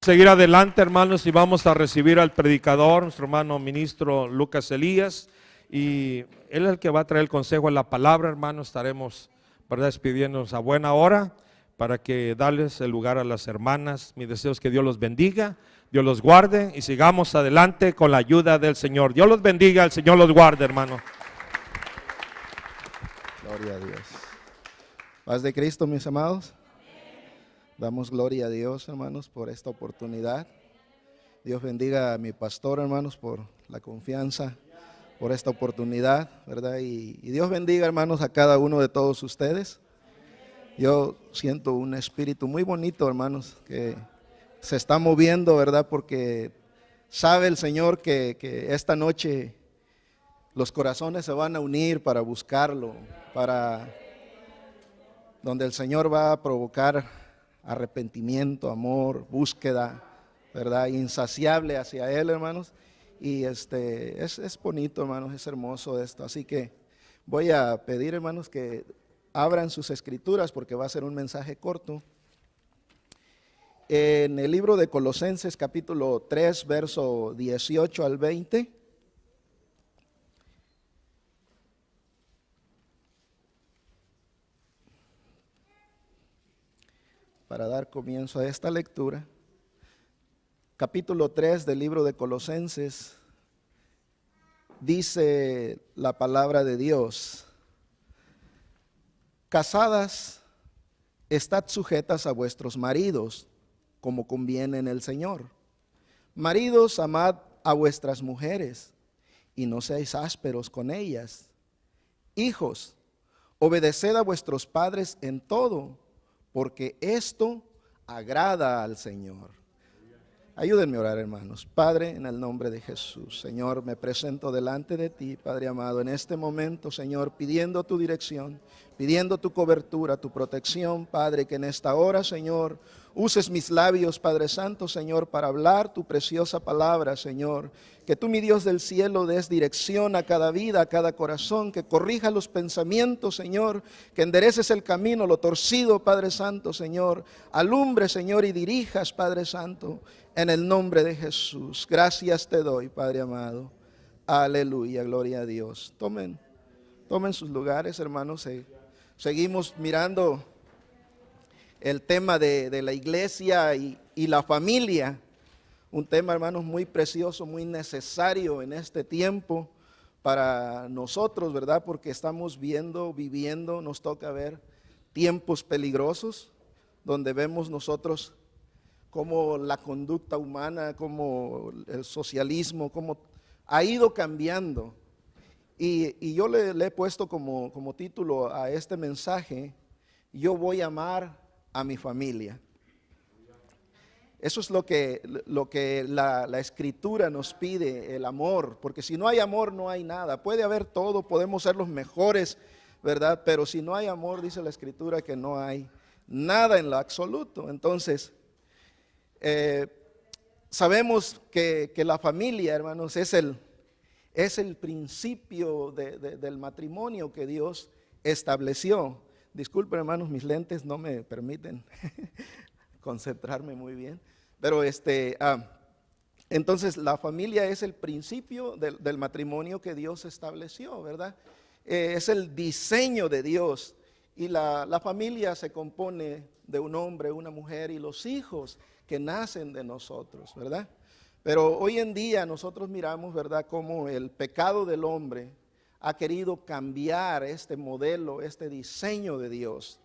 seguir adelante, hermanos, y vamos a recibir al predicador, nuestro hermano ministro Lucas Elías, y él es el que va a traer el consejo de la palabra, hermanos. Estaremos, ¿verdad?, despidiéndonos a buena hora para que darles el lugar a las hermanas. Mi deseo es que Dios los bendiga, Dios los guarde y sigamos adelante con la ayuda del Señor. Dios los bendiga, el Señor los guarde, hermano. Gloria a Dios. Paz de Cristo, mis amados. Damos gloria a Dios, hermanos, por esta oportunidad. Dios bendiga a mi pastor, hermanos, por la confianza, por esta oportunidad, ¿verdad? Y Dios bendiga, hermanos, a cada uno de todos ustedes. Yo siento un espíritu muy bonito, hermanos, que se está moviendo, ¿verdad? Porque sabe el Señor que esta noche los corazones se van a unir para buscarlo, para donde el Señor va a provocar arrepentimiento, amor, búsqueda, ¿verdad? Insaciable hacia Él, hermanos. Y es bonito, hermanos, es hermoso esto. Así que voy a pedir, hermanos, que abran sus escrituras porque va a ser un mensaje corto. En el libro de Colosenses, capítulo 3, verso 18 al 20. Para dar comienzo a esta lectura, capítulo 3 del libro de Colosenses, dice la palabra de Dios: casadas, estad sujetas a vuestros maridos, como conviene en el Señor. Maridos, amad a vuestras mujeres, y no seáis ásperos con ellas. Hijos, obedeced a vuestros padres en todo, porque esto agrada al Señor. Ayúdenme a orar, hermanos. Padre, en el nombre de Jesús, Señor, me presento delante de ti, Padre amado, en este momento, Señor, pidiendo tu dirección, pidiendo tu cobertura, tu protección, Padre, que en esta hora, Señor, uses mis labios, Padre Santo, Señor, para hablar tu preciosa palabra, Señor. Que tú, mi Dios del cielo, des dirección a cada vida, a cada corazón, que corrija los pensamientos, Señor, que endereces el camino, lo torcido, Padre Santo, Señor. Alumbre, Señor, y dirijas, Padre Santo, en el nombre de Jesús. Gracias te doy, Padre amado. Aleluya, gloria a Dios. Tomen sus lugares, hermanos. Seguimos mirando el tema de la iglesia y la familia. Un tema, hermanos, muy precioso, muy necesario en este tiempo para nosotros, ¿verdad? Porque estamos viviendo, nos toca ver tiempos peligrosos, donde vemos nosotros cómo la conducta humana, cómo el socialismo, cómo ha ido cambiando. Y yo le he puesto como título a este mensaje: yo voy a amar a mi familia. Eso es lo que la Escritura nos pide, el amor, porque si no hay amor no hay nada. Puede haber todo, podemos ser los mejores, ¿verdad? Pero si no hay amor, dice la Escritura que no hay nada en lo absoluto. Entonces, sabemos que la familia, hermanos, es el principio del matrimonio que Dios estableció. Disculpen, hermanos, mis lentes no me permiten concentrarme muy bien, pero entonces la familia es el principio del matrimonio que Dios estableció, ¿verdad? Es el diseño de Dios, y la familia se compone de un hombre, una mujer y los hijos que nacen de nosotros, ¿verdad? Pero hoy en día nosotros miramos, ¿verdad?, cómo el pecado del hombre ha querido cambiar este modelo, este diseño de Dios.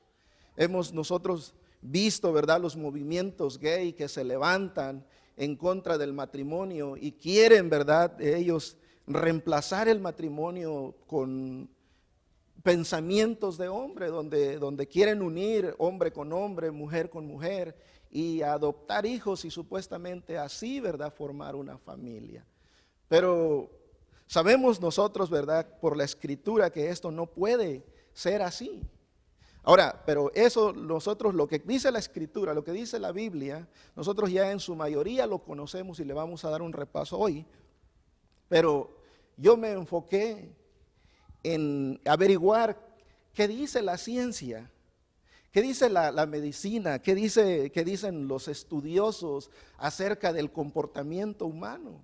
Hemos nosotros visto, ¿verdad?, los movimientos gay que se levantan en contra del matrimonio y quieren, ¿verdad?, ellos reemplazar el matrimonio con pensamientos de hombre, donde quieren unir hombre con hombre, mujer con mujer, y adoptar hijos y supuestamente así, ¿verdad?, formar una familia. Pero sabemos nosotros, ¿verdad?, por la Escritura, que esto no puede ser así. Ahora, pero eso nosotros, lo que dice la Escritura, lo que dice la Biblia, nosotros ya en su mayoría lo conocemos y le vamos a dar un repaso hoy. Pero yo me enfoqué en averiguar qué dice la ciencia, ¿Qué dice la medicina? ¿Qué dicen los estudiosos acerca del comportamiento humano?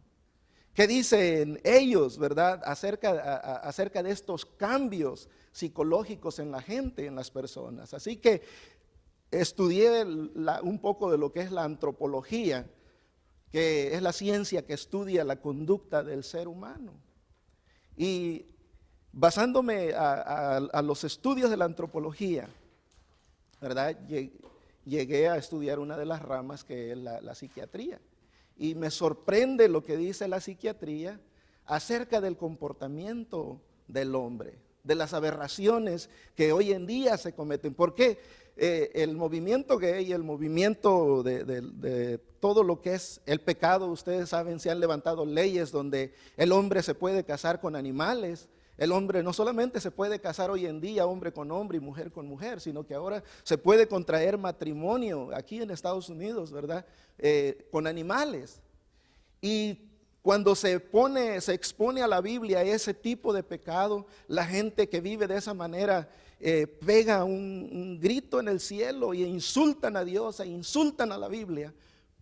¿Qué dicen ellos, verdad, acerca de estos cambios psicológicos en la gente, en las personas? Así que estudié un poco de lo que es la antropología, que es la ciencia que estudia la conducta del ser humano. Y basándome a los estudios de la antropología, ¿verdad? Llegué a estudiar una de las ramas que es la psiquiatría. Y me sorprende lo que dice la psiquiatría acerca del comportamiento del hombre, de las aberraciones que hoy en día se cometen. ¿Por qué? El movimiento gay, el movimiento de todo lo que es el pecado, ustedes saben, se han levantado leyes donde el hombre se puede casar con animales. El hombre no solamente se puede casar hoy en día hombre con hombre y mujer con mujer, sino que ahora se puede contraer matrimonio aquí en Estados Unidos, ¿verdad? Con animales. Y cuando se expone a la Biblia ese tipo de pecado, la gente que vive de esa manera pega un grito en el cielo y insultan a Dios e insultan a la Biblia.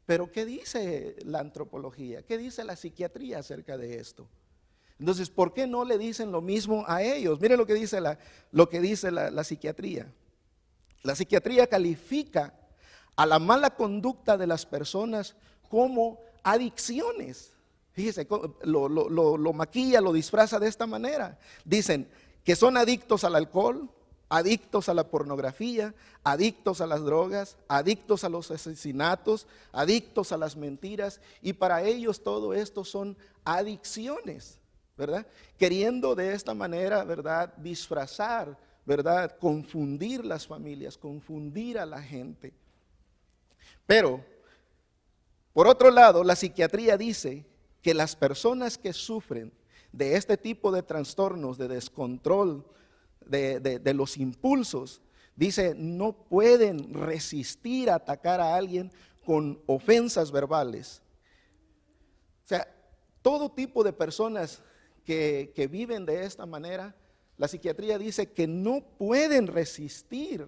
Pero ¿qué dice la antropología? ¿Qué dice la psiquiatría acerca de esto? Entonces, ¿por qué no le dicen lo mismo a ellos? Miren lo que dice la psiquiatría. La psiquiatría califica a la mala conducta de las personas como adicciones. Fíjese, lo maquilla, lo disfraza de esta manera. Dicen que son adictos al alcohol, adictos a la pornografía, adictos a las drogas, adictos a los asesinatos, adictos a las mentiras, y para ellos todo esto son adicciones, ¿verdad? Queriendo de esta manera, ¿verdad?, disfrazar, ¿verdad?, confundir las familias, confundir a la gente. Pero, por otro lado, la psiquiatría dice que las personas que sufren de este tipo de trastornos, de descontrol, de los impulsos, dice, no pueden resistir a atacar a alguien con ofensas verbales. O sea, todo tipo de personas que viven de esta manera, la psiquiatría dice que no pueden resistir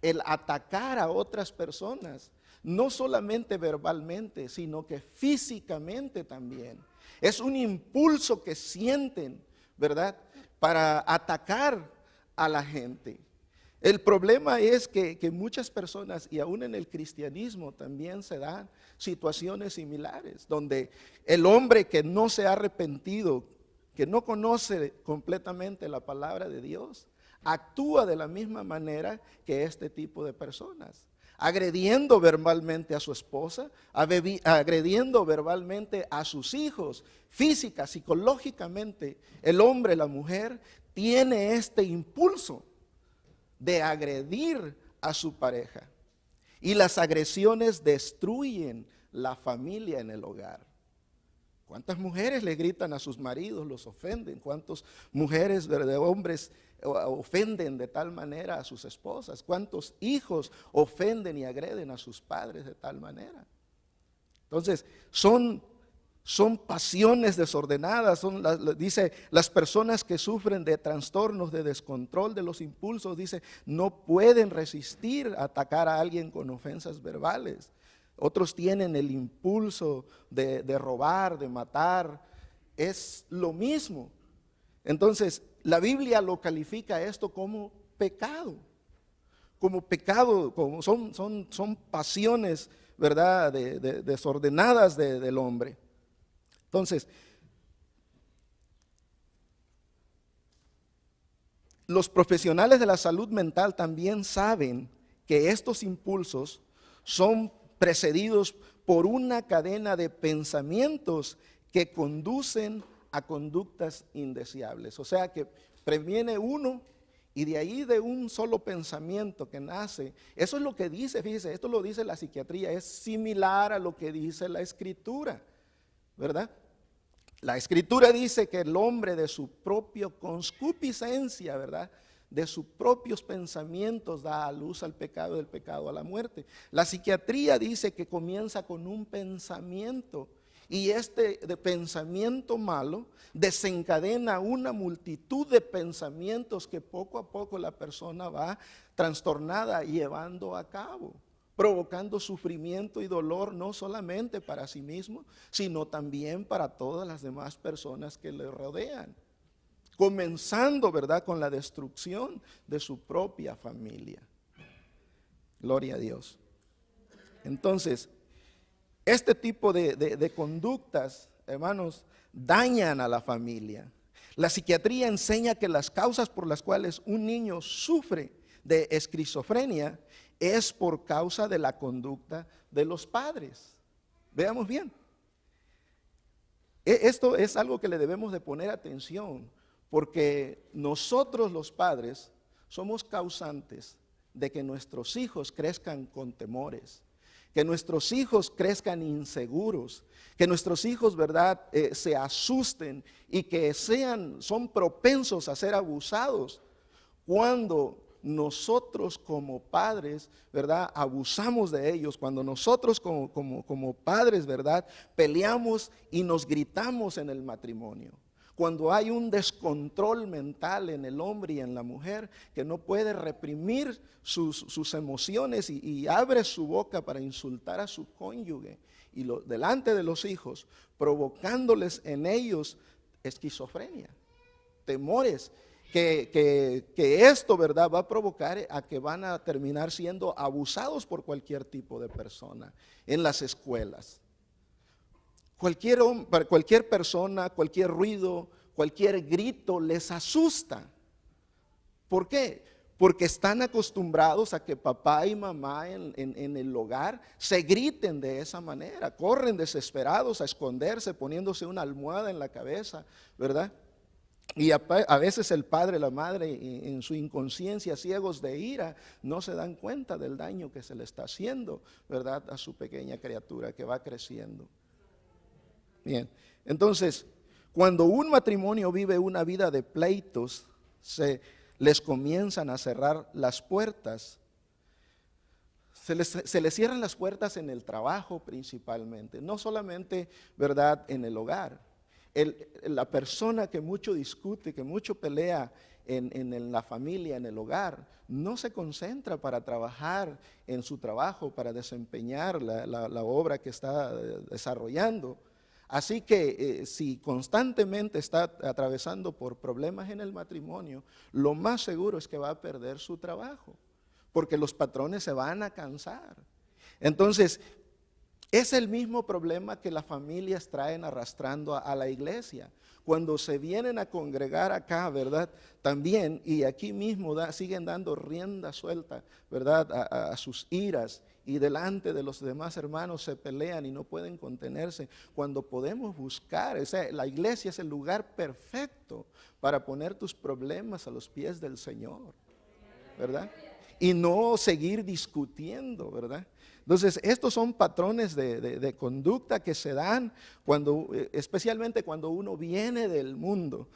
el atacar a otras personas, no solamente verbalmente, sino que físicamente también. Es un impulso que sienten, ¿verdad?, para atacar a la gente. El problema es que muchas personas, y aún en el cristianismo también se dan situaciones similares, donde el hombre que no se ha arrepentido, que no conoce completamente la palabra de Dios, actúa de la misma manera que este tipo de personas, agrediendo verbalmente a su esposa, agrediendo verbalmente a sus hijos, física, psicológicamente. El hombre, la mujer, tiene este impulso de agredir a su pareja. Y las agresiones destruyen la familia en el hogar. ¿Cuántas mujeres le gritan a sus maridos, los ofenden? ¿Cuántas mujeres de hombres ofenden de tal manera a sus esposas? ¿Cuántos hijos ofenden y agreden a sus padres de tal manera? Entonces, son pasiones desordenadas, dice, las personas que sufren de trastornos de descontrol de los impulsos, dice, no pueden resistir a atacar a alguien con ofensas verbales. Otros tienen el impulso de robar, de matar, es lo mismo. Entonces, la Biblia lo califica esto como pecado, como son pasiones, ¿verdad?, desordenadas del hombre. Entonces, los profesionales de la salud mental también saben que estos impulsos son precedidos por una cadena de pensamientos que conducen a conductas indeseables. O sea que previene uno y de ahí de un solo pensamiento que nace. Eso es lo que dice, fíjese, esto lo dice la psiquiatría, es similar a lo que dice la Escritura, ¿verdad? La Escritura dice que el hombre de su propia concupiscencia, ¿verdad?, de sus propios pensamientos da a luz al pecado, del pecado a la muerte. La psiquiatría dice que comienza con un pensamiento Y este de pensamiento malo desencadena una multitud de pensamientos que poco a poco la persona va trastornada llevando a cabo, provocando sufrimiento y dolor no solamente para sí mismo, sino también para todas las demás personas que le rodean. Comenzando, ¿verdad?, con la destrucción de su propia familia. Gloria a Dios. Entonces, este tipo de conductas, hermanos, dañan a la familia. La psiquiatría enseña que las causas por las cuales un niño sufre de esquizofrenia es por causa de la conducta de los padres. Veamos bien. Esto es algo que le debemos de poner atención, porque nosotros los padres somos causantes de que nuestros hijos crezcan con temores, que nuestros hijos crezcan inseguros, que nuestros hijos, ¿verdad?, se asusten y que son propensos a ser abusados cuando nosotros como padres, ¿verdad?, abusamos de ellos, cuando nosotros como padres, ¿verdad?, peleamos y nos gritamos en el matrimonio. Cuando hay un descontrol mental en el hombre y en la mujer que no puede reprimir sus emociones y abre su boca para insultar a su cónyuge y delante de los hijos, provocándoles en ellos esquizofrenia, temores, que esto, ¿verdad?, va a provocar a que van a terminar siendo abusados por cualquier tipo de persona en las escuelas. Cualquier persona, cualquier ruido, cualquier grito les asusta. ¿Por qué? Porque están acostumbrados a que papá y mamá en el hogar se griten de esa manera. Corren desesperados a esconderse, poniéndose una almohada en la cabeza, ¿verdad? Y a veces el padre, la madre, en su inconsciencia, ciegos de ira, no se dan cuenta del daño que se le está haciendo, ¿verdad?, a su pequeña criatura que va creciendo. Bien, entonces, cuando un matrimonio vive una vida de pleitos, se les comienzan a cerrar las puertas. Se les cierran las puertas en el trabajo principalmente, no solamente, ¿verdad?, en el hogar. La persona que mucho discute, que mucho pelea en la familia, en el hogar, no se concentra para trabajar en su trabajo, para desempeñar la obra que está desarrollando. Así que si constantemente está atravesando por problemas en el matrimonio, lo más seguro es que va a perder su trabajo, porque los patrones se van a cansar. Entonces, es el mismo problema que las familias traen arrastrando a la iglesia. Cuando se vienen a congregar acá, ¿verdad?, también, y aquí mismo siguen dando rienda suelta, ¿verdad?, a sus iras, y delante de los demás hermanos se pelean y no pueden contenerse, cuando podemos buscar, la iglesia es el lugar perfecto para poner tus problemas a los pies del Señor, ¿verdad? Y no seguir discutiendo, ¿verdad? Entonces, estos son patrones de conducta que se dan especialmente cuando uno viene del mundo.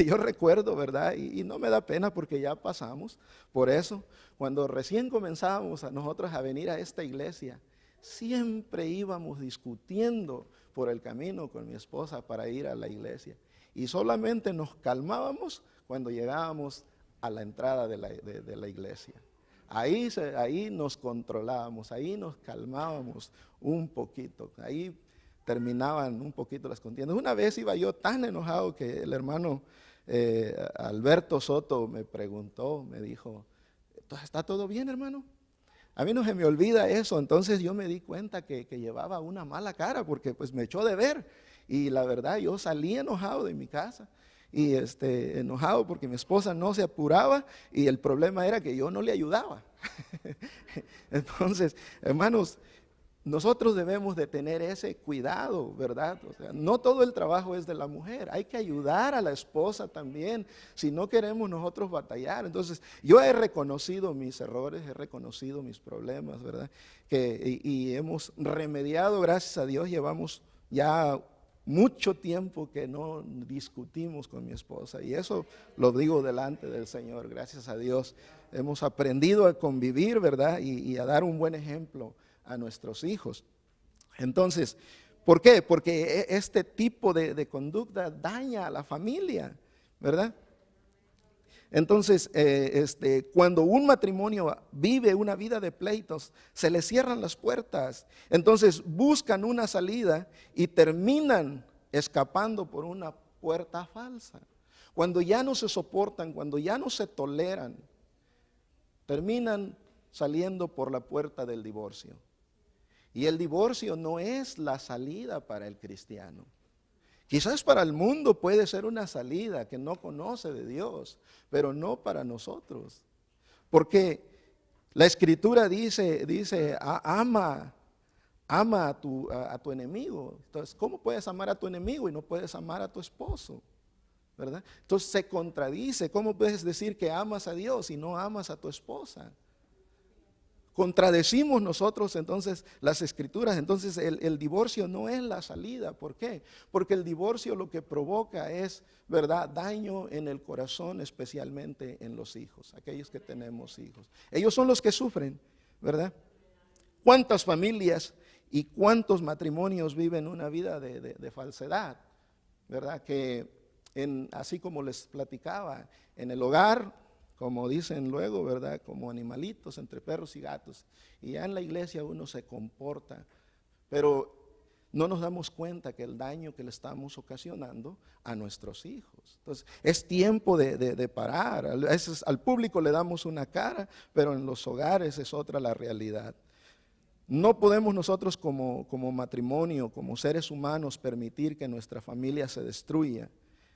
Yo recuerdo, ¿verdad? Y no me da pena porque ya pasamos por eso. Cuando recién comenzábamos nosotros a venir a esta iglesia, siempre íbamos discutiendo por el camino con mi esposa para ir a la iglesia. Y solamente nos calmábamos cuando llegábamos a la entrada de la iglesia. Ahí nos controlábamos, ahí nos calmábamos un poquito, ahí terminaban un poquito las contiendas. Una vez iba yo tan enojado que el hermano Alberto Soto me preguntó, me dijo, ¿está todo bien, hermano? A mí no se me olvida eso. Entonces yo me di cuenta que llevaba una mala cara porque pues me echó de ver, y la verdad yo salí enojado de mi casa. Y enojado porque mi esposa no se apuraba y el problema era que yo no le ayudaba. Entonces, hermanos, nosotros debemos de tener ese cuidado, ¿verdad? O sea, no todo el trabajo es de la mujer, hay que ayudar a la esposa también, si no queremos nosotros batallar. Entonces, yo he reconocido mis errores, he reconocido mis problemas, ¿verdad? Y hemos remediado, gracias a Dios, llevamos ya mucho tiempo que no discutimos con mi esposa, y eso lo digo delante del Señor. Gracias a Dios hemos aprendido a convivir, ¿verdad? Y a dar un buen ejemplo a nuestros hijos. Entonces, ¿Por qué? Porque este tipo de conducta daña a la familia, ¿verdad? Entonces, cuando un matrimonio vive una vida de pleitos, se le cierran las puertas. Entonces buscan una salida y terminan escapando por una puerta falsa. Cuando ya no se soportan, cuando ya no se toleran, terminan saliendo por la puerta del divorcio. Y el divorcio no es la salida para el cristiano. Quizás para el mundo puede ser una salida que no conoce de Dios, pero no para nosotros. Porque la Escritura dice ama a tu enemigo. Entonces, ¿cómo puedes amar a tu enemigo y no puedes amar a tu esposo? ¿Verdad? Entonces se contradice. ¿Cómo puedes decir que amas a Dios y no amas a tu esposa? Contradecimos nosotros entonces las Escrituras. Entonces el divorcio no es la salida. ¿Por qué? Porque el divorcio lo que provoca es, ¿verdad?, daño en el corazón, especialmente en los hijos, aquellos que tenemos hijos. Ellos son los que sufren, ¿verdad? ¿Cuántas familias y cuántos matrimonios viven una vida de falsedad? ¿Verdad? Que así como les platicaba, en el hogar, como dicen luego, ¿verdad?, como animalitos entre perros y gatos. Y ya en la iglesia uno se comporta, pero no nos damos cuenta que el daño que le estamos ocasionando a nuestros hijos. Entonces, es tiempo de parar. A veces al público le damos una cara, pero en los hogares es otra la realidad. No podemos nosotros como matrimonio, como seres humanos, permitir que nuestra familia se destruya,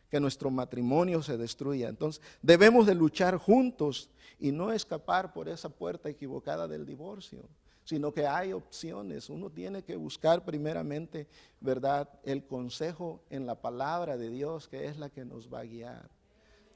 que nuestro matrimonio se destruya. Entonces debemos de luchar juntos y no escapar por esa puerta equivocada del divorcio, sino que hay opciones. Uno tiene que buscar primeramente, ¿verdad?, el consejo en la palabra de Dios, que es la que nos va a guiar.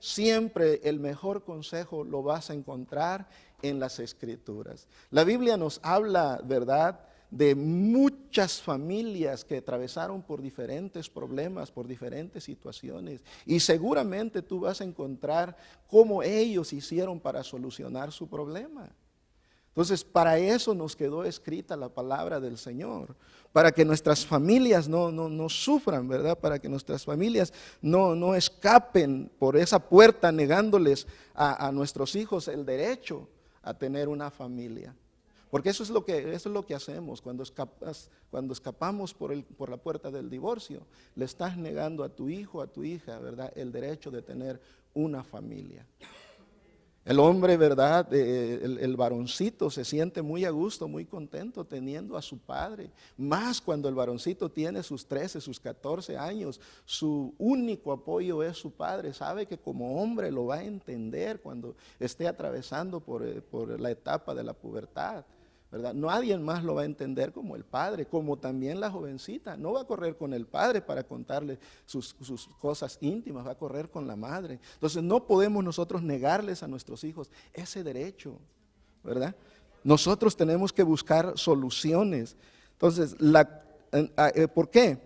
Siempre el mejor consejo lo vas a encontrar en las Escrituras. La Biblia nos habla, ¿verdad?, de muchas familias que atravesaron por diferentes problemas, por diferentes situaciones. Y seguramente tú vas a encontrar cómo ellos hicieron para solucionar su problema. Entonces, para eso nos quedó escrita la palabra del Señor, para que nuestras familias no sufran, ¿verdad? Para que nuestras familias no escapen por esa puerta negándoles a nuestros hijos el derecho a tener una familia. Porque eso es lo que hacemos cuando escapamos por la puerta del divorcio. Le estás negando a tu hijo, a tu hija, ¿verdad?, el derecho de tener una familia. El hombre, ¿verdad?, el varoncito se siente muy a gusto, muy contento teniendo a su padre. Más cuando el varoncito tiene sus 13, sus 14 años, su único apoyo es su padre. Sabe que como hombre lo va a entender cuando esté atravesando por la etapa de la pubertad, ¿verdad? Nadie más lo va a entender como el padre, como también la jovencita. No va a correr con el padre para contarle sus cosas íntimas, va a correr con la madre. Entonces no podemos nosotros negarles a nuestros hijos ese derecho, ¿verdad? Nosotros tenemos que buscar soluciones. Entonces, ¿por qué?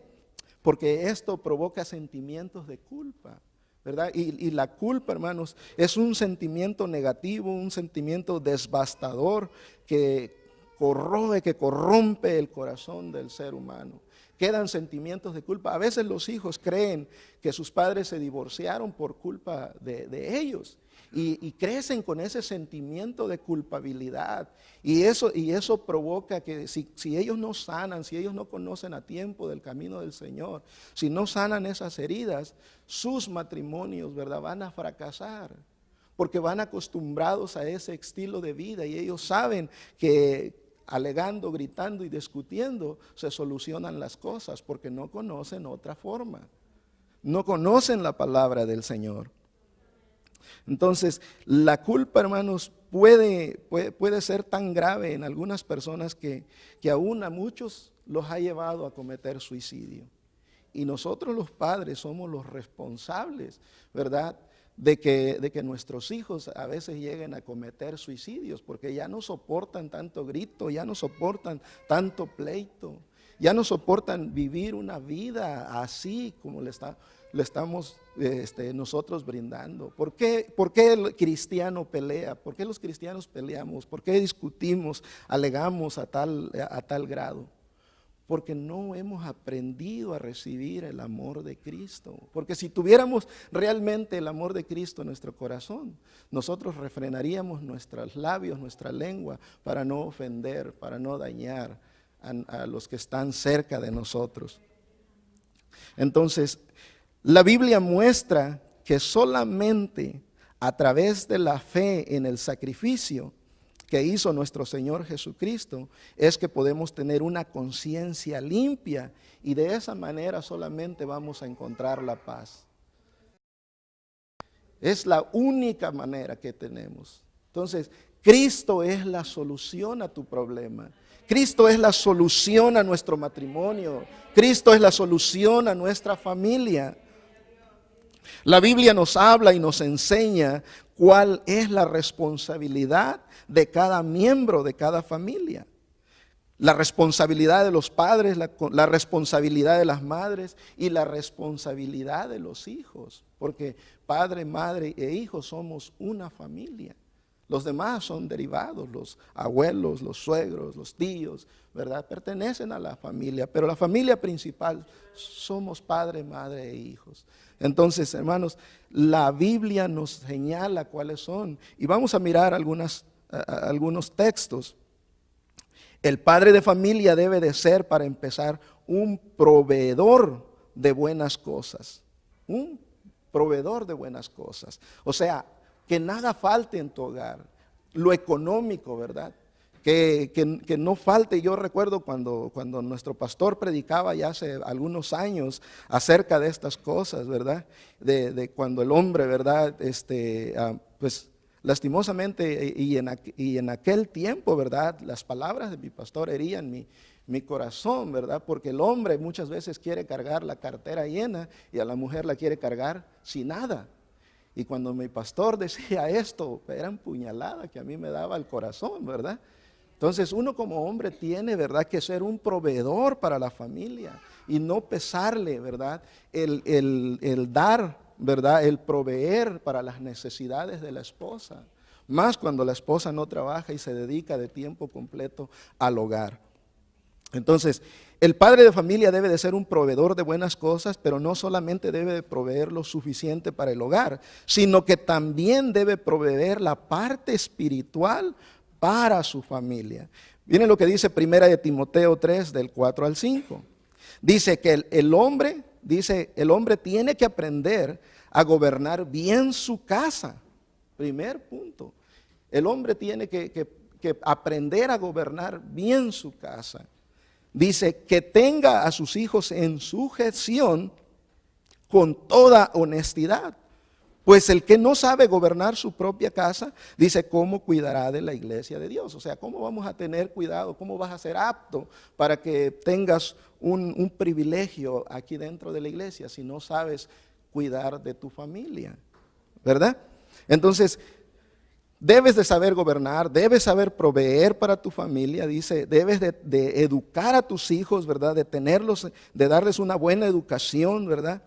Porque esto provoca sentimientos de culpa, ¿verdad? Y la culpa, hermanos, es un sentimiento negativo, un sentimiento devastador que corroe, que corrompe el corazón del ser humano. Quedan sentimientos de culpa. A veces los hijos creen que sus padres se divorciaron por culpa de ellos y crecen con ese sentimiento de culpabilidad. Y eso provoca que si ellos no sanan, si ellos no conocen a tiempo del camino del Señor, si no sanan esas heridas, sus matrimonios, ¿verdad?, van a fracasar. Porque van acostumbrados a ese estilo de vida y ellos saben que alegando, gritando y discutiendo se solucionan las cosas, porque no conocen otra forma, no conocen la palabra del Señor. Entonces, la culpa, hermanos, puede ser tan grave en algunas personas que aún a muchos los ha llevado a cometer suicidio. Y nosotros los padres somos los responsables, ¿verdad?, de que nuestros hijos a veces lleguen a cometer suicidios, porque ya no soportan tanto grito, ya no soportan tanto pleito, ya no soportan vivir una vida así como le estamos nosotros brindando. ¿Por qué el cristiano pelea? ¿Por qué los cristianos peleamos? ¿Por qué discutimos, alegamos a tal grado? Porque no hemos aprendido a recibir el amor de Cristo. Porque si tuviéramos realmente el amor de Cristo en nuestro corazón, nosotros refrenaríamos nuestros labios, nuestra lengua, para no ofender, para no dañar a los que están cerca de nosotros. Entonces, la Biblia muestra que solamente a través de la fe en el sacrificio que hizo nuestro Señor Jesucristo es que podemos tener una conciencia limpia, y de esa manera solamente vamos a encontrar la paz. Es la única manera que tenemos. Entonces, Cristo es la solución a tu problema. Cristo es la solución a nuestro matrimonio. Cristo es la solución a nuestra familia. La Biblia nos habla y nos enseña cuál es la responsabilidad de cada miembro de cada familia. La responsabilidad de los padres, la responsabilidad de las madres y la responsabilidad de los hijos. Porque padre, madre e hijos somos una familia. Los demás son derivados, los abuelos, los suegros, los tíos, ¿verdad? Pertenecen a la familia, pero la familia principal somos padre, madre e hijos. Entonces, hermanos, la Biblia nos señala cuáles son. Y vamos a mirar algunos textos. El padre de familia debe de ser, para empezar, un proveedor de buenas cosas. Un proveedor de buenas cosas. O sea, que nada falte en tu hogar, lo económico, ¿verdad? Que no falte. Yo recuerdo cuando nuestro pastor predicaba ya hace algunos años acerca de estas cosas, ¿verdad? De cuando el hombre, ¿verdad? Pues lastimosamente y en aquel tiempo, ¿verdad? Las palabras de mi pastor herían mi corazón, ¿verdad? Porque el hombre muchas veces quiere cargar la cartera llena y a la mujer la quiere cargar sin nada. Y cuando mi pastor decía esto, eran puñaladas que a mí me daba el corazón, ¿verdad? Entonces uno como hombre tiene, ¿verdad?, que ser un proveedor para la familia y no pesarle, ¿verdad?, el dar, ¿verdad?, el proveer para las necesidades de la esposa. Más cuando la esposa no trabaja y se dedica de tiempo completo al hogar. Entonces, el padre de familia debe de ser un proveedor de buenas cosas, pero no solamente debe de proveer lo suficiente para el hogar, sino que también debe proveer la parte espiritual para su familia. Miren lo que dice 1 de Timoteo 3, del 4 al 5. Dice que el hombre tiene que aprender a gobernar bien su casa. Primer punto. El hombre tiene que aprender a gobernar bien su casa. Dice que tenga a sus hijos en sujeción con toda honestidad. Pues el que no sabe gobernar su propia casa, dice, ¿cómo cuidará de la iglesia de Dios? O sea, ¿cómo vamos a tener cuidado? ¿Cómo vas a ser apto para que tengas un privilegio aquí dentro de la iglesia si no sabes cuidar de tu familia? ¿Verdad? Entonces, debes de saber gobernar, debes saber proveer para tu familia, dice, debes de educar a tus hijos, ¿verdad? De darles una buena educación, ¿verdad?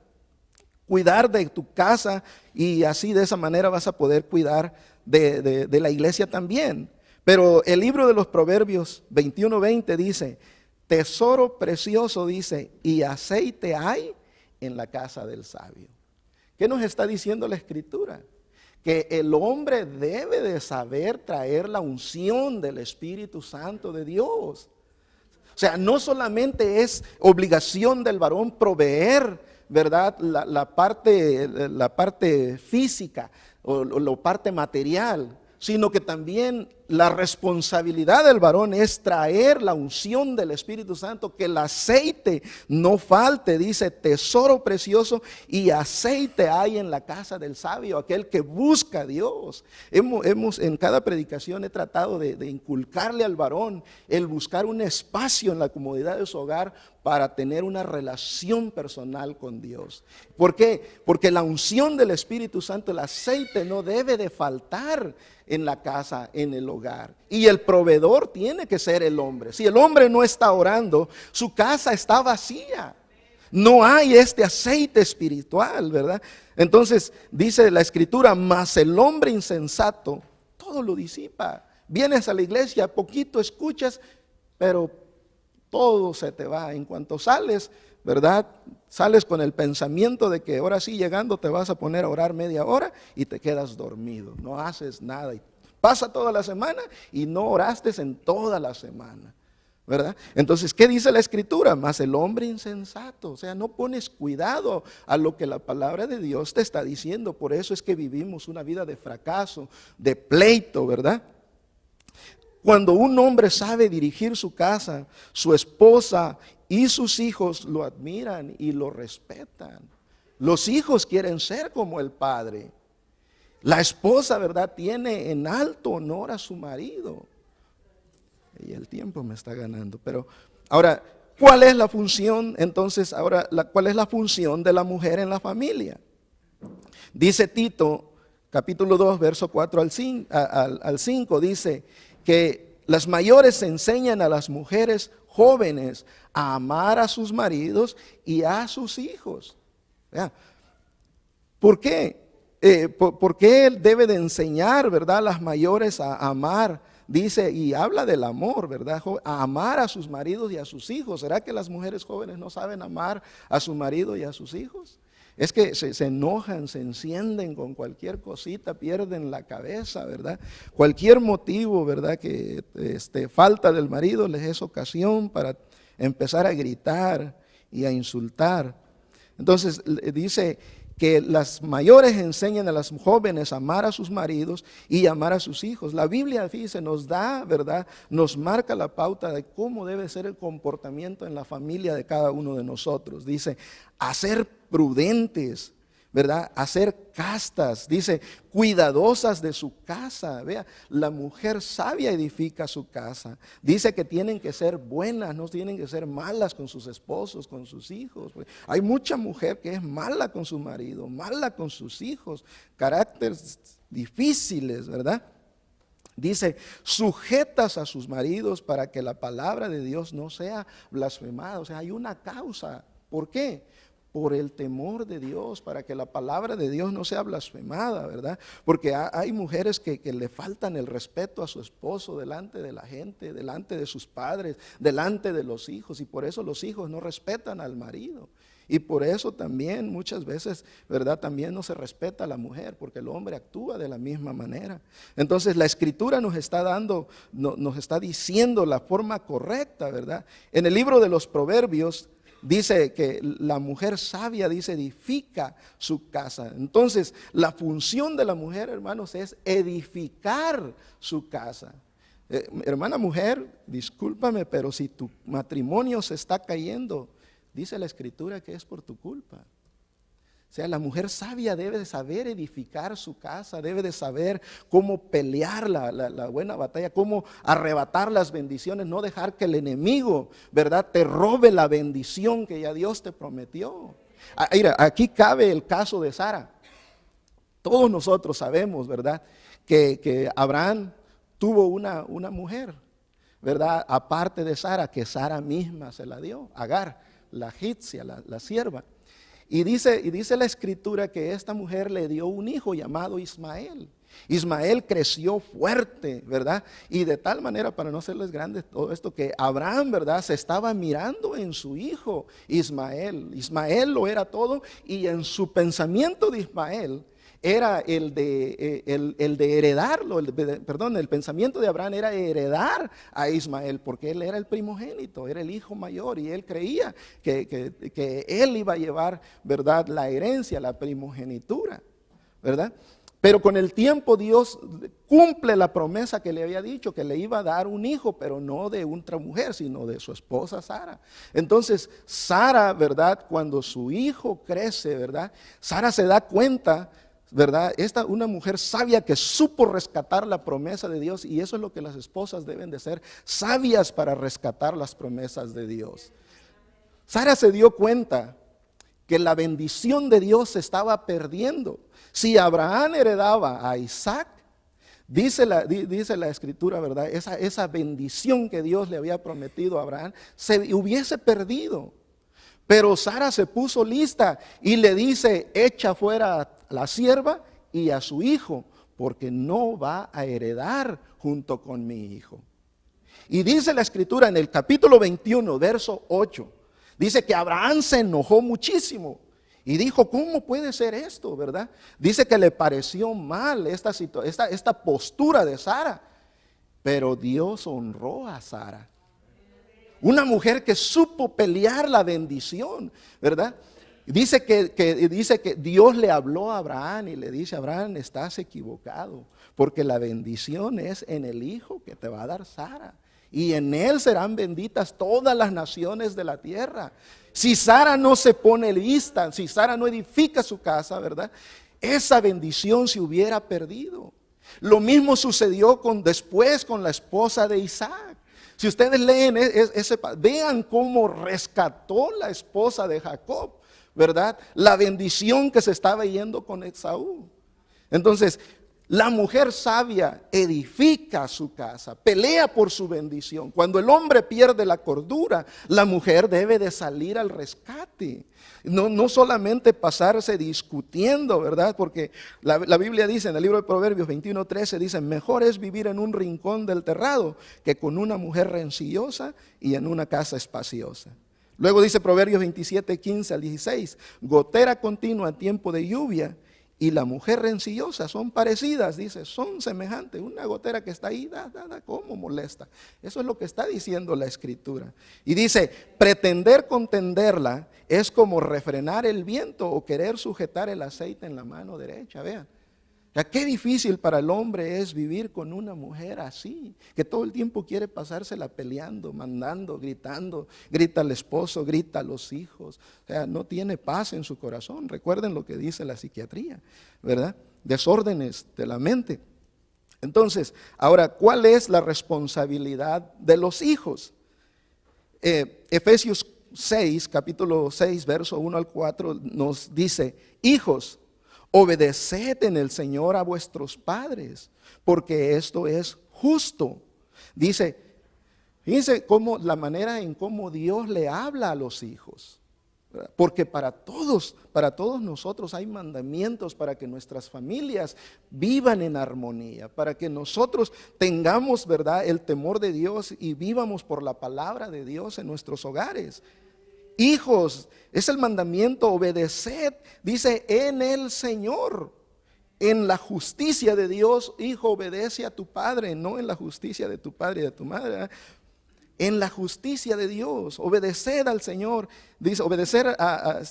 Cuidar de tu casa, y así de esa manera vas a poder cuidar de la iglesia también. Pero el libro de los Proverbios 21:20 dice, tesoro precioso, dice, y aceite hay en la casa del sabio. ¿Qué nos está diciendo la Escritura? Que el hombre debe de saber traer la unción del Espíritu Santo de Dios. O sea, no solamente es obligación del varón proveer, ¿verdad?, la parte física o la parte material, sino que también la responsabilidad del varón es traer la unción del Espíritu Santo, que el aceite no falte. Dice, tesoro precioso y aceite hay en la casa del sabio, aquel que busca a Dios. En cada predicación he tratado de inculcarle al varón el buscar un espacio en la comodidad de su hogar para tener una relación personal con Dios. ¿Por qué? Porque la unción del Espíritu Santo, el aceite, no debe de faltar en la casa, en el hogar. Y el proveedor tiene que ser el hombre. Si el hombre no está orando, su casa está vacía. No hay este aceite espiritual, ¿verdad? Entonces dice la Escritura, mas el hombre insensato todo lo disipa. Vienes a la iglesia, poquito escuchas, pero todo se te va. En cuanto sales, ¿verdad? Sales con el pensamiento de que ahora sí llegando te vas a poner a orar media hora y te quedas dormido, no haces nada. Y pasa toda la semana y no oraste en toda la semana, ¿verdad? Entonces, ¿qué dice la Escritura? Mas el hombre insensato, o sea, no pones cuidado a lo que la palabra de Dios te está diciendo. Por eso es que vivimos una vida de fracaso, de pleito, ¿verdad? Cuando un hombre sabe dirigir su casa, su esposa y sus hijos lo admiran y lo respetan. Los hijos quieren ser como el padre. La esposa, ¿verdad?, tiene en alto honor a su marido. Y el tiempo me está ganando. Pero ahora, ¿cuál es la función? Entonces, ahora, ¿cuál es la función de la mujer en la familia? Dice Tito, capítulo 2, verso 4 al 5, dice que las mayores enseñan a las mujeres jóvenes a amar a sus maridos y a sus hijos. ¿Vea? ¿Por qué? ¿Por qué él debe de enseñar, verdad, a las mayores a amar? Dice, y habla del amor, ¿verdad? A amar a sus maridos y a sus hijos. ¿Será que las mujeres jóvenes no saben amar a su marido y a sus hijos? Es que se enojan, se encienden con cualquier cosita, pierden la cabeza, ¿verdad? Cualquier motivo, ¿verdad?, que falta del marido les es ocasión para empezar a gritar y a insultar. Entonces dice que las mayores enseñan a las jóvenes a amar a sus maridos y amar a sus hijos. La Biblia, fíjese, nos da, ¿verdad?, nos marca la pauta de cómo debe ser el comportamiento en la familia de cada uno de nosotros. Dice, a ser prudentes, ¿verdad?, a ser castas, dice, cuidadosas de su casa. Vea, la mujer sabia edifica su casa. Dice que tienen que ser buenas, no tienen que ser malas con sus esposos, con sus hijos. Hay mucha mujer que es mala con su marido, mala con sus hijos, caracteres difíciles, ¿verdad? Dice, sujetas a sus maridos para que la palabra de Dios no sea blasfemada. O sea, hay una causa. ¿Por qué? Por el temor de Dios, para que la palabra de Dios no sea blasfemada, ¿verdad? Porque hay mujeres que le faltan el respeto a su esposo delante de la gente, delante de sus padres, delante de los hijos, y por eso los hijos no respetan al marido. Y por eso también muchas veces, ¿verdad?, también no se respeta a la mujer, porque el hombre actúa de la misma manera. Entonces la Escritura nos está dando, nos está diciendo la forma correcta, ¿verdad? En el libro de los Proverbios dice que la mujer sabia, dice, edifica su casa. Entonces, la función de la mujer, hermanos, es edificar su casa. Hermana mujer, discúlpame, pero si tu matrimonio se está cayendo, dice la Escritura que es por tu culpa. O sea, la mujer sabia debe de saber edificar su casa, debe de saber cómo pelear la buena batalla, cómo arrebatar las bendiciones, no dejar que el enemigo, ¿verdad?, te robe la bendición que ya Dios te prometió. Mira, aquí cabe el caso de Sara. Todos nosotros sabemos, ¿verdad?, que Abraham tuvo una mujer, ¿verdad?, aparte de Sara, que Sara misma se la dio, Agar, la egipcia, la sierva. Y dice la Escritura que esta mujer le dio un hijo llamado Ismael. Ismael creció fuerte, ¿verdad? Y de tal manera, para no serles grandes todo esto, que Abraham, ¿verdad?, se estaba mirando en su hijo Ismael. Ismael lo era todo, y en su pensamiento de Ismael era el de heredarlo, el pensamiento de Abraham era heredar a Ismael, porque él era el primogénito, era el hijo mayor, y él creía que él iba a llevar, ¿verdad?, la herencia, la primogenitura, ¿verdad? Pero con el tiempo Dios cumple la promesa que le había dicho, que le iba a dar un hijo, pero no de otra mujer, sino de su esposa Sara. Entonces Sara, ¿verdad?, cuando su hijo crece, ¿verdad?, Sara se da cuenta, ¿verdad?, una mujer sabia que supo rescatar la promesa de Dios, y eso es lo que las esposas deben de ser, sabias para rescatar las promesas de Dios. Sara se dio cuenta que la bendición de Dios se estaba perdiendo. Si Abraham heredaba a Isaac, dice la Escritura, ¿verdad?, esa bendición que Dios le había prometido a Abraham se hubiese perdido. Pero Sara se puso lista y le dice, echa fuera a la sierva y a su hijo, porque no va a heredar junto con mi hijo. Y dice la escritura en el capítulo 21, verso 8, dice que Abraham se enojó muchísimo y dijo, ¿cómo puede ser esto, verdad? Dice que le pareció mal esta postura de Sara, pero Dios honró a Sara. Una mujer que supo pelear la bendición, ¿verdad? Dice que Dios le habló a Abraham y le dice, Abraham, estás equivocado, porque la bendición es en el hijo que te va a dar Sara. Y en él serán benditas todas las naciones de la tierra. Si Sara no se pone lista, si Sara no edifica su casa, ¿verdad? Esa bendición se hubiera perdido. Lo mismo sucedió después con la esposa de Isaac. Si ustedes leen vean cómo rescató la esposa de Jacob, ¿verdad? La bendición que se estaba yendo con Esaú. Entonces, la mujer sabia edifica su casa, pelea por su bendición. Cuando el hombre pierde la cordura, la mujer debe de salir al rescate. No solamente pasarse discutiendo, ¿verdad? Porque la Biblia dice en el libro de Proverbios 21:13, dice, mejor es vivir en un rincón del terrado que con una mujer rencillosa y en una casa espaciosa. Luego dice Proverbios 27:15 al 16, gotera continua en tiempo de lluvia y la mujer rencillosa son parecidas, dice, son semejantes. Una gotera que está ahí, cómo molesta. Eso es lo que está diciendo la escritura. Y dice, pretender contenderla es como refrenar el viento o querer sujetar el aceite en la mano derecha. Vean, ya qué difícil para el hombre es vivir con una mujer así, que todo el tiempo quiere pasársela peleando, mandando, gritando, grita al esposo, grita a los hijos. O sea, no tiene paz en su corazón. Recuerden lo que dice la psiquiatría, ¿verdad? Desórdenes de la mente. Entonces, ahora, ¿cuál es la responsabilidad de los hijos? Efesios 6, capítulo 6, verso 1 al 4 nos dice, hijos, obedeced en el Señor a vuestros padres, porque esto es justo. Dice, fíjense cómo la manera en cómo Dios le habla a los hijos. Porque para todos nosotros hay mandamientos para que nuestras familias vivan en armonía, para que nosotros tengamos, ¿verdad?, el temor de Dios y vivamos por la palabra de Dios en nuestros hogares. Hijos, es el mandamiento, obedeced, dice, en el Señor, en la justicia de Dios. Hijo, obedece a tu padre, no en la justicia de tu padre y de tu madre, ¿verdad? En la justicia de Dios, obedeced al Señor, dice, obedecer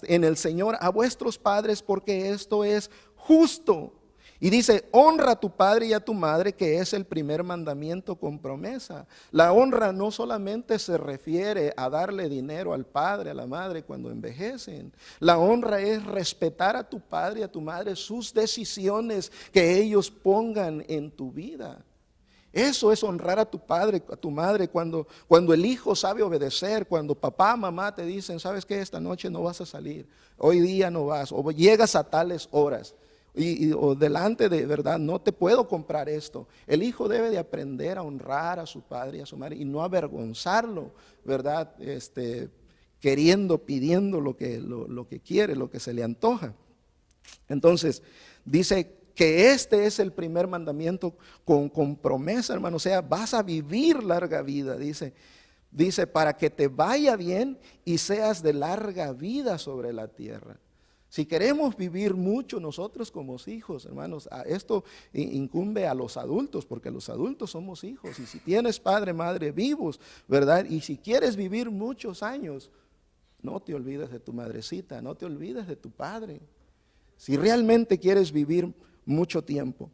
en el Señor a vuestros padres, porque esto es justo. Y dice, honra a tu padre y a tu madre, que es el primer mandamiento con promesa. La honra no solamente se refiere a darle dinero al padre, a la madre cuando envejecen. La honra es respetar a tu padre y a tu madre, sus decisiones que ellos pongan en tu vida. Eso es honrar a tu padre, a tu madre, cuando el hijo sabe obedecer, cuando papá, mamá te dicen, ¿sabes qué? Esta noche no vas a salir, hoy día no vas, o llegas a tales horas. O delante de, ¿verdad?, no te puedo comprar esto. El hijo debe de aprender a honrar a su padre y a su madre y no avergonzarlo, ¿verdad? Pidiendo lo que quiere, lo que se le antoja. Entonces, dice que este es el primer mandamiento con promesa, hermano. O sea, vas a vivir larga vida, dice, para que te vaya bien y seas de larga vida sobre la tierra. Si queremos vivir mucho nosotros como hijos, hermanos, esto incumbe a los adultos, porque los adultos somos hijos. Y si tienes padre, madre vivos, ¿verdad? Y si quieres vivir muchos años, no te olvides de tu madrecita, no te olvides de tu padre. Si realmente quieres vivir mucho tiempo.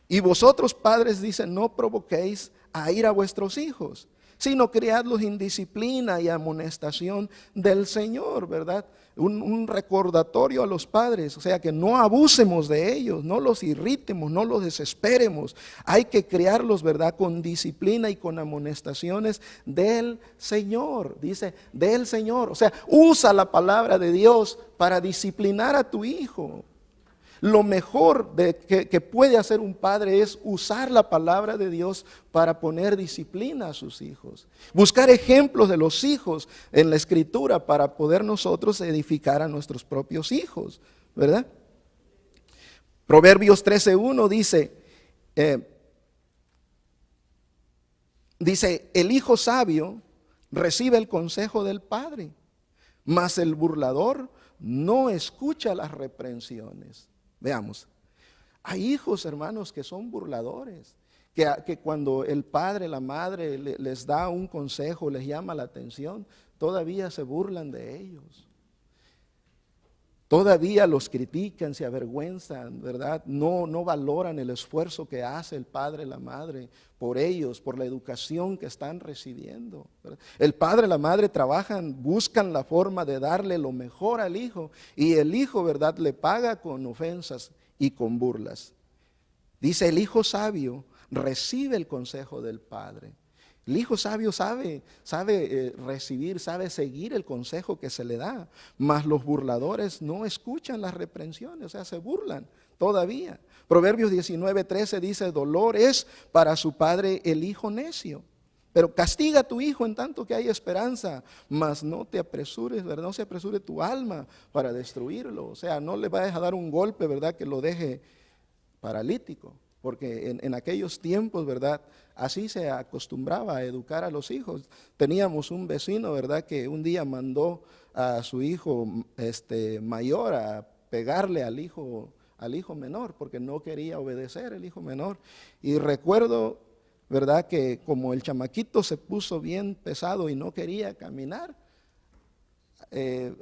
Y vosotros, padres, dicen, no provoquéis a ira a vuestros hijos, sino criadlos en disciplina y amonestación del Señor, ¿verdad? Un recordatorio a los padres, o sea, que no abusemos de ellos, no los irritemos, no los desesperemos. Hay que criarlos, ¿verdad?, con disciplina y con amonestaciones del Señor. Dice, del Señor. O sea, usa la palabra de Dios para disciplinar a tu hijo. Lo mejor que puede hacer un padre es usar la palabra de Dios para poner disciplina a sus hijos. Buscar ejemplos de los hijos en la Escritura para poder nosotros edificar a nuestros propios hijos, ¿verdad? Proverbios 13:1 dice, Dice, el hijo sabio recibe el consejo del padre, mas el burlador no escucha las reprensiones. Veamos, hay hijos, hermanos, que son burladores, que cuando el padre, la madre les da un consejo, les llama la atención, todavía se burlan de ellos. Todavía los critican, se avergüenzan, ¿verdad? No valoran el esfuerzo que hace el padre, la madre por ellos, por la educación que están recibiendo, ¿verdad? El padre, la madre trabajan, buscan la forma de darle lo mejor al hijo, y el hijo, ¿verdad?, le paga con ofensas y con burlas. Dice, el hijo sabio recibe el consejo del padre. El hijo sabio sabe recibir, sabe seguir el consejo que se le da, mas los burladores no escuchan las reprensiones, o sea, se burlan todavía. Proverbios 19:13 dice, dolor es para su padre el hijo necio, pero castiga a tu hijo en tanto que hay esperanza, mas no te apresures, ¿verdad? No se apresure tu alma para destruirlo, o sea, no le vayas a dar un golpe, ¿verdad?, que lo deje paralítico. Porque en aquellos tiempos, ¿verdad?, así se acostumbraba a educar a los hijos. Teníamos un vecino, ¿verdad?, que un día mandó a su hijo mayor a pegarle al hijo menor, porque no quería obedecer el hijo menor. Y recuerdo, ¿verdad?, que como el chamaquito se puso bien pesado y no quería caminar,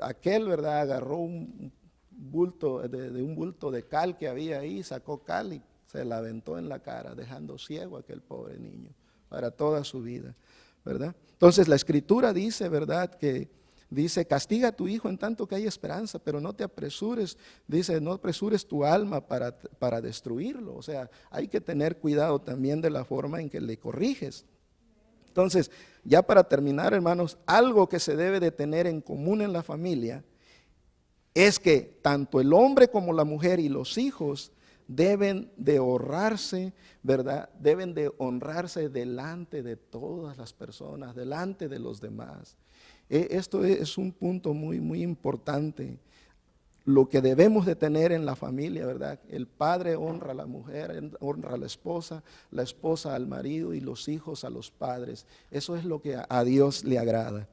aquel, ¿verdad?, agarró un bulto un bulto de cal que había ahí, sacó cal y se la aventó en la cara, dejando ciego a aquel pobre niño para toda su vida, ¿verdad? Entonces la Escritura dice, ¿verdad?, que dice, castiga a tu hijo en tanto que hay esperanza, pero no te apresures, dice, no apresures tu alma para destruirlo. O sea, hay que tener cuidado también de la forma en que le corriges. Entonces, ya para terminar, hermanos, algo que se debe de tener en común en la familia es que tanto el hombre como la mujer y los hijos deben de honrarse, ¿verdad? Deben de honrarse delante de todas las personas, delante de los demás. Esto es un punto muy, muy importante. Lo que debemos de tener en la familia, ¿verdad? El padre honra a la mujer, honra a la esposa al marido y los hijos a los padres. Eso es lo que a Dios le agrada.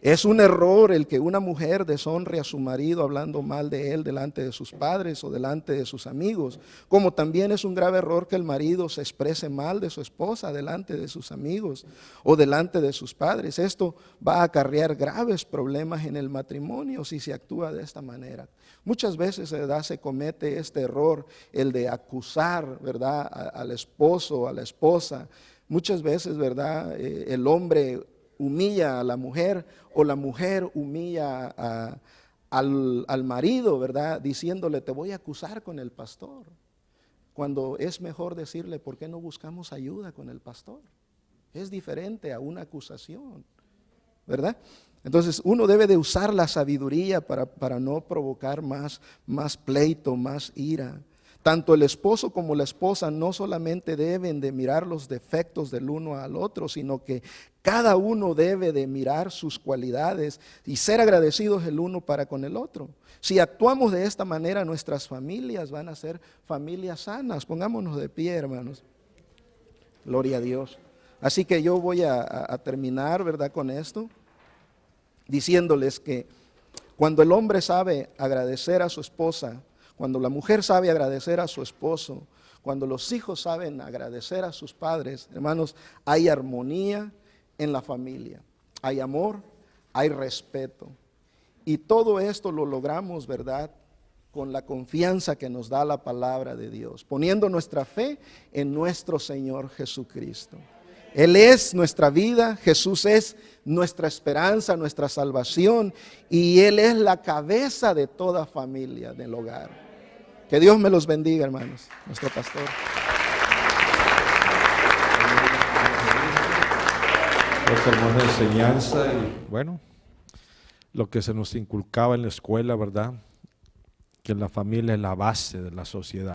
Es un error el que una mujer deshonre a su marido hablando mal de él delante de sus padres o delante de sus amigos, como también es un grave error que el marido se exprese mal de su esposa delante de sus amigos o delante de sus padres. Esto va a acarrear graves problemas en el matrimonio si se actúa de esta manera. Muchas veces, ¿verdad?, se comete este error, el de acusar, ¿verdad?, al esposo o a la esposa. Muchas veces, ¿verdad?, el hombre humilla a la mujer o la mujer humilla al marido, ¿verdad?, diciéndole, te voy a acusar con el pastor, cuando es mejor decirle, ¿por qué no buscamos ayuda con el pastor? Es diferente a una acusación, ¿verdad? Entonces uno debe de usar la sabiduría para no provocar más pleito, más ira. Tanto el esposo como la esposa no solamente deben de mirar los defectos del uno al otro, sino que cada uno debe de mirar sus cualidades y ser agradecidos el uno para con el otro. Si actuamos de esta manera, nuestras familias van a ser familias sanas. Pongámonos de pie, hermanos. Gloria a Dios. Así que yo voy a terminar, ¿verdad?, con esto, diciéndoles que cuando el hombre sabe agradecer a su esposa, cuando la mujer sabe agradecer a su esposo, cuando los hijos saben agradecer a sus padres, hermanos, hay armonía en la familia, hay amor, hay respeto. Y todo esto lo logramos, ¿verdad?, con la confianza que nos da la palabra de Dios, poniendo nuestra fe en nuestro Señor Jesucristo. Él es nuestra vida, Jesús es nuestra esperanza, nuestra salvación, y Él es la cabeza de toda familia del hogar. Que Dios me los bendiga, hermanos, nuestro pastor. Esta hermosa enseñanza y bueno, lo que se nos inculcaba en la escuela, ¿verdad?, que la familia es la base de la sociedad.